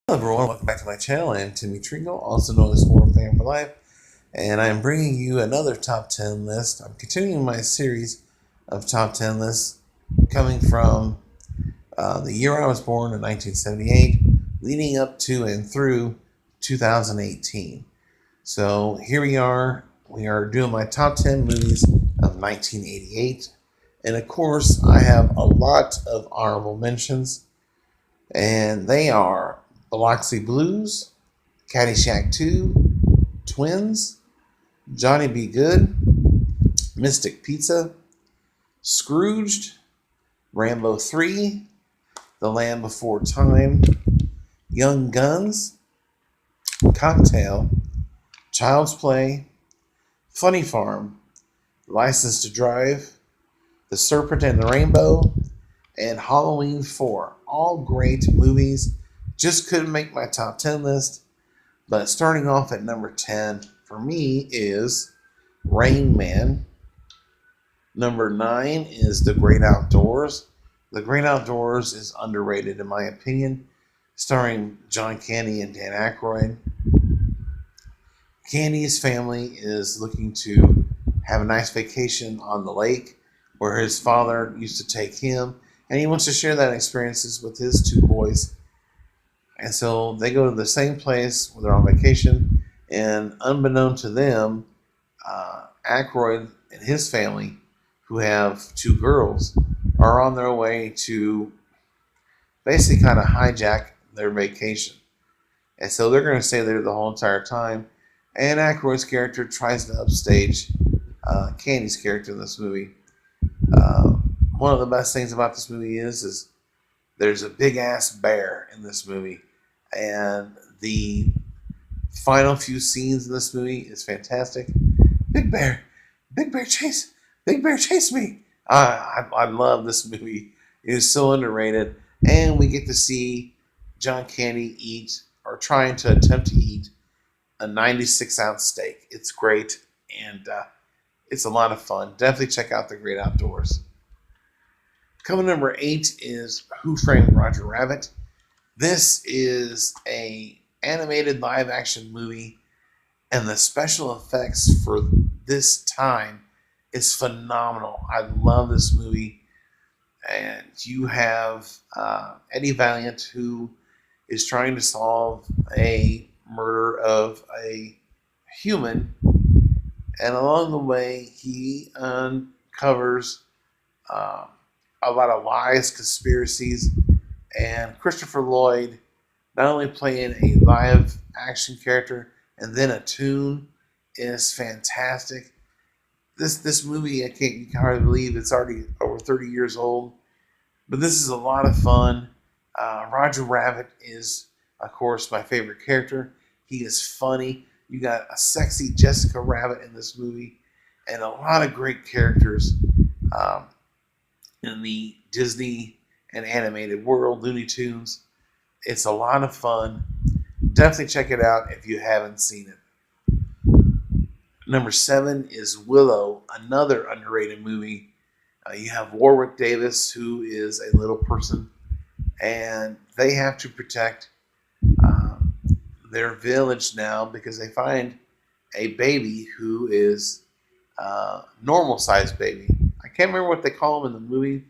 Hello everyone, welcome back to my channel. I am Timmy Tringle, also known as Forum Fan for Life, and I am bringing you another top 10 list. I'm continuing my series of top 10 lists coming from the year I was born in 1978, leading up to and through 2018. So here we are doing my top 10 movies of 1988, and of course I have a lot of honorable mentions, and they are Biloxi Blues, Caddyshack 2, Twins, Johnny Be Good, Mystic Pizza, Scrooged, Rambo 3, The Land Before Time, Young Guns, Cocktail, Child's Play, Funny Farm, License to Drive, The Serpent and the Rainbow, and Halloween 4. All great movies. Just couldn't make my top 10 list. But starting off at number 10 for me is Rain Man. Number 9 is The Great Outdoors. The Great Outdoors is underrated in my opinion, starring John Candy and Dan Aykroyd. Candy's family is looking to have a nice vacation on the lake where his father used to take him, and he wants to share that experiences with his two boys. And so they go to the same place where they're on vacation, and unbeknown to them, Aykroyd and his family, who have two girls, are on their way to basically kind of hijack their vacation. And so they're going to stay there the whole entire time. And Aykroyd's character tries to upstage Candy's character in this movie. Uh, One of the best things about this movie is there's a big ass bear in this movie, and the final few scenes in this movie is fantastic. Big bear, big bear chase, big bear chase me. I love this movie. It is so underrated, and we get to see John Candy eat, or trying to attempt to eat, a 96-ounce steak. It's great, and it's a lot of fun. Definitely check out The Great Outdoors. Coming number 8 is Who Framed Roger Rabbit. This is a animated live action movie, and the special effects for this time is phenomenal. I love this movie. And you have Eddie Valiant, who is trying to solve a murder of a human, and along the way he uncovers a lot of lies, conspiracies, and Christopher Lloyd not only playing a live action character and then a tune is fantastic. This movie, I can't, you can hardly believe it's already over 30 years old, but this is a lot of fun. Roger Rabbit is, of course, my favorite character. He is funny. You got a sexy Jessica Rabbit in this movie, and a lot of great characters in the Disney and animated world, Looney Tunes. It's a lot of fun. Definitely check it out if you haven't seen it. Number 7 is Willow, another underrated movie. You have Warwick Davis, who is a little person, and they have to protect their village now because they find a baby who is a normal sized baby. I can't remember what they call him in the movie,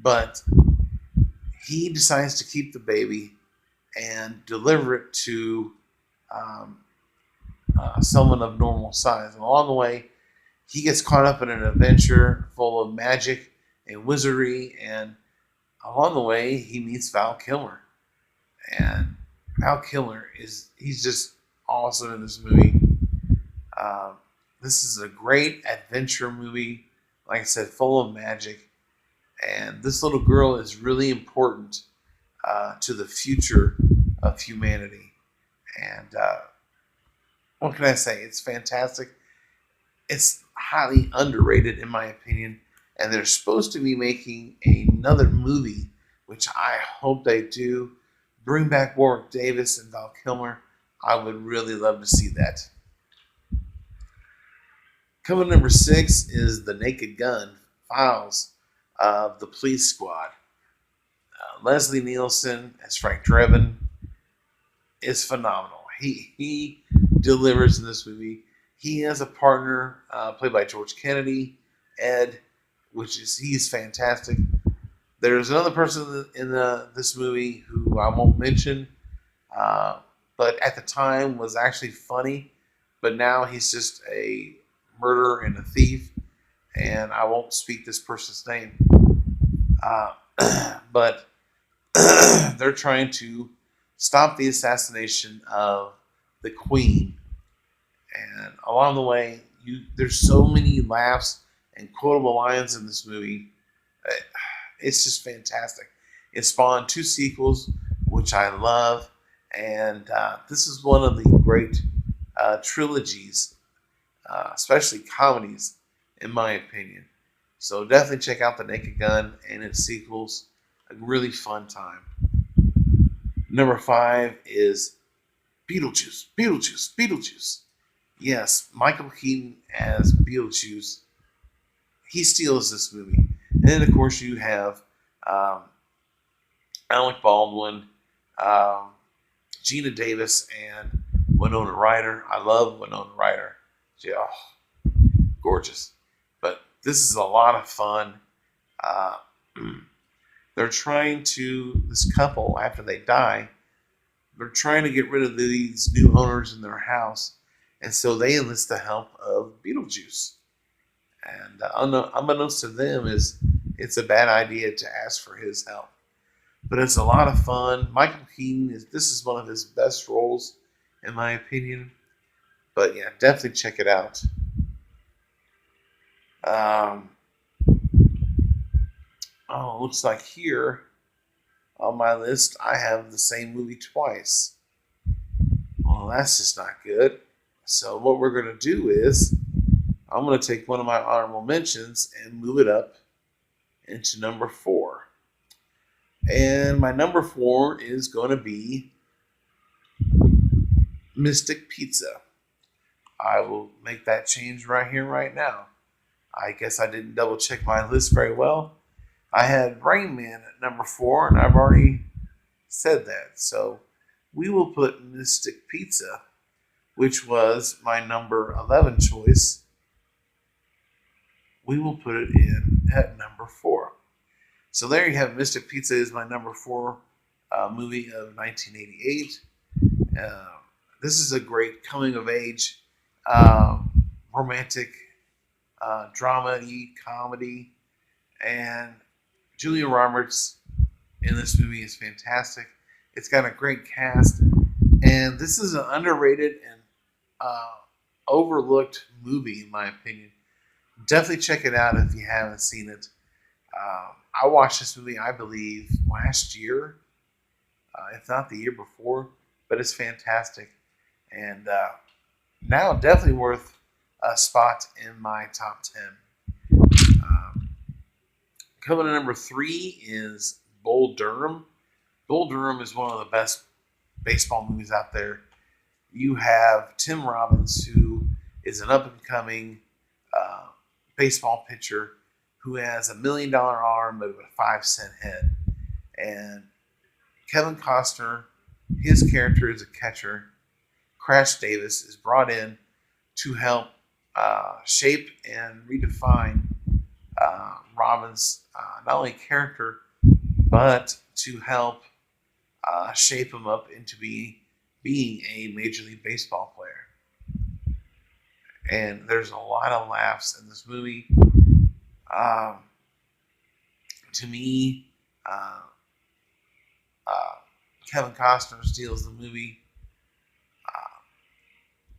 but he decides to keep the baby and deliver it to someone of normal size. And along the way, he gets caught up in an adventure full of magic and wizardry. And along the way, he meets Val Kilmer. And Val Kilmer he's just awesome in this movie. This is a great adventure movie, like I said, full of magic. And this little girl is really important to the future of humanity. And what can I say? It's fantastic. It's highly underrated, in my opinion. And they're supposed to be making another movie, which I hope they do. Bring back Warwick Davis and Val Kilmer. I would really love to see that. Coming number 6 is The Naked Gun, Files of the Police Squad. Leslie Nielsen as Frank Drebin. is phenomenal. He delivers in this movie. He has a partner played by George Kennedy, Ed, he's fantastic. There's another person in this movie who I won't mention, uh, but at the time was actually funny, but now he's just a murderer and a thief, and I won't speak this person's name. Uh, but they're trying to stop the assassination of the Queen, and along the way, there's so many laughs and quotable lines in this movie. It's just fantastic. It spawned two sequels, which I love, and this is one of the great trilogies, especially comedies, in my opinion. So definitely check out The Naked Gun and its sequels. A really fun time. Number 5 is Beetlejuice. Beetlejuice. Beetlejuice. Yes, Michael Keaton as Beetlejuice. He steals this movie. And then, of course, you have um, Alec Baldwin, um, Gina Davis, and Winona Ryder. I love Winona Ryder. Gorgeous. But this is a lot of fun. Uh, they're trying to, this couple, after they die, they're trying to get rid of these new owners in their house. And so they enlist the help of Beetlejuice. And unbeknownst to them, it's a bad idea to ask for his help. But it's a lot of fun. Michael Keaton, this is one of his best roles, in my opinion. But yeah, definitely check it out. Looks like here on my list I have the same movie twice. Well, that's just not good. So what we're going to do is I'm going to take one of my honorable mentions and move it up into number 4. And my number 4 is going to be Mystic Pizza. I will make that change right here, right now. I guess I didn't double check my list very well. I had Rain Man at number 4, and I've already said that. So we will put Mystic Pizza, which was my number 11 choice. We will put it in at number 4. So there you have Mystic Pizza is my number 4 movie of 1988. This is a great coming of age, romantic drama-y comedy, and Julia Roberts in this movie is fantastic. It's got a great cast, and this is an underrated and overlooked movie, in my opinion. Definitely check it out if you haven't seen it. I watched this movie, I believe, last year, if not the year before, but it's fantastic. And now definitely worth a spot in my top 10. Coming to number 3 is Bull Durham. Bull Durham is one of the best baseball movies out there. You have Tim Robbins, who is an up-and-coming baseball pitcher who has $1 million arm but a 5-cent head. And Kevin Costner, his character is a catcher. Crash Davis is brought in to help shape and redefine Robbins' not only character, but to help shape him up into being a Major League Baseball player. And there's a lot of laughs in this movie. To me, Kevin Costner steals the movie.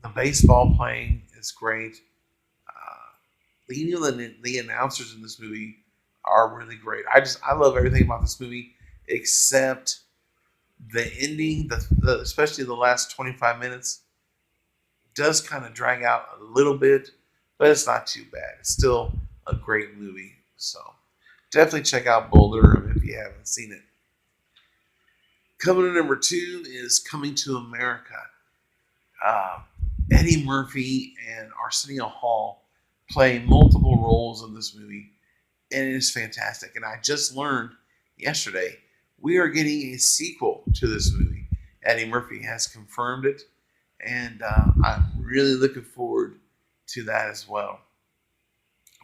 The baseball playing is great. Even the announcers in this movie are really great. I love everything about this movie except the ending, especially the last 25 minutes, does kind of drag out a little bit, but it's not too bad. It's still a great movie. So definitely check out Boulder if you haven't seen it. Coming to number 2 is Coming to America. Eddie Murphy and Arsenio Hall play multiple roles in this movie, and it is fantastic. And I just learned yesterday we are getting a sequel to this movie, Eddie Murphy has confirmed it, and I'm really looking forward to that as well.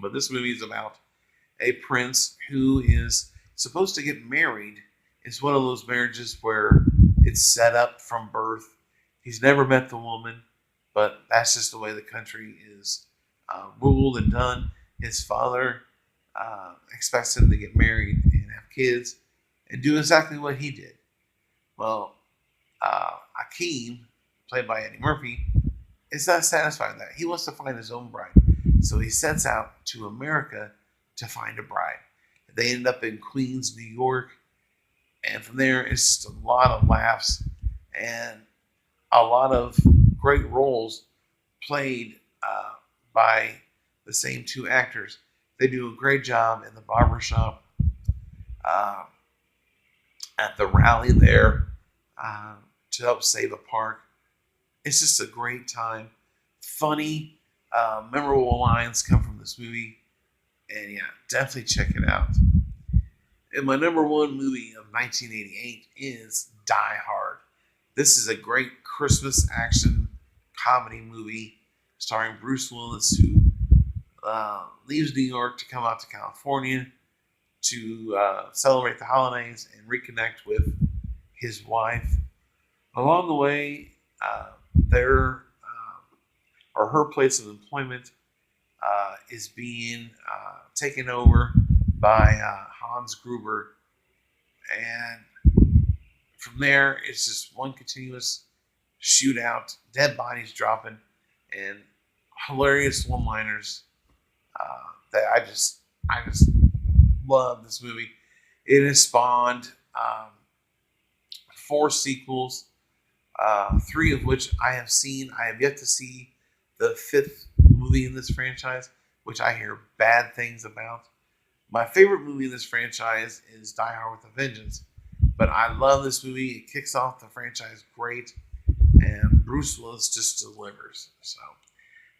But this movie is about a prince who is supposed to get married. It's one of those marriages where it's set up from birth. He's never met the woman, but that's just the way the country is ruled and done. His father expects him to get married and have kids and do exactly what he did. Well, Akeem, played by Eddie Murphy, is not satisfied with that. He wants to find his own bride. So he sets out to America to find a bride. They end up in Queens, New York. And from there, it's just a lot of laughs and a lot of great roles played by the same two actors. They do a great job in the barbershop, uh, at the rally there to help save a park. It's just a great time. Funny, memorable lines come from this movie. And yeah, definitely check it out. And my number one movie of 1988 is Die Hard. This is a great Christmas action comedy movie starring Bruce Willis, who leaves New York to come out to California to celebrate the holidays and reconnect with his wife. Along the way, their or her place of employment is being taken over by Hans Gruber, and from there it's just one continuous shootout, dead bodies dropping, and hilarious one-liners that I just love this movie. It has spawned 4 sequels, 3 of which I have seen. I have yet to see the 5th movie in this franchise, which I hear bad things about. My favorite movie in this franchise is Die Hard with a Vengeance, but I love this movie. It kicks off the franchise great, and Bruce Willis just delivers. So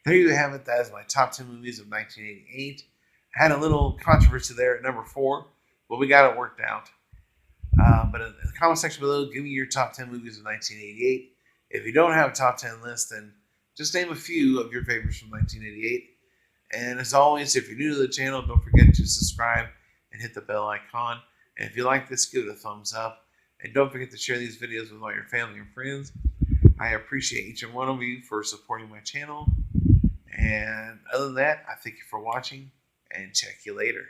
there you have it. That is my top 10 movies of 1988. I had a little controversy there at number 4, but we got it worked out. But in the comment section below, give me your top 10 movies of 1988. If you don't have a top 10 list, then just name a few of your favorites from 1988. And as always, if you're new to the channel, don't forget to subscribe and hit the bell icon. And if you like this, give it a thumbs up. And don't forget to share these videos with all your family and friends. I appreciate each and one of you for supporting my channel. And other than that, I thank you for watching and check you later.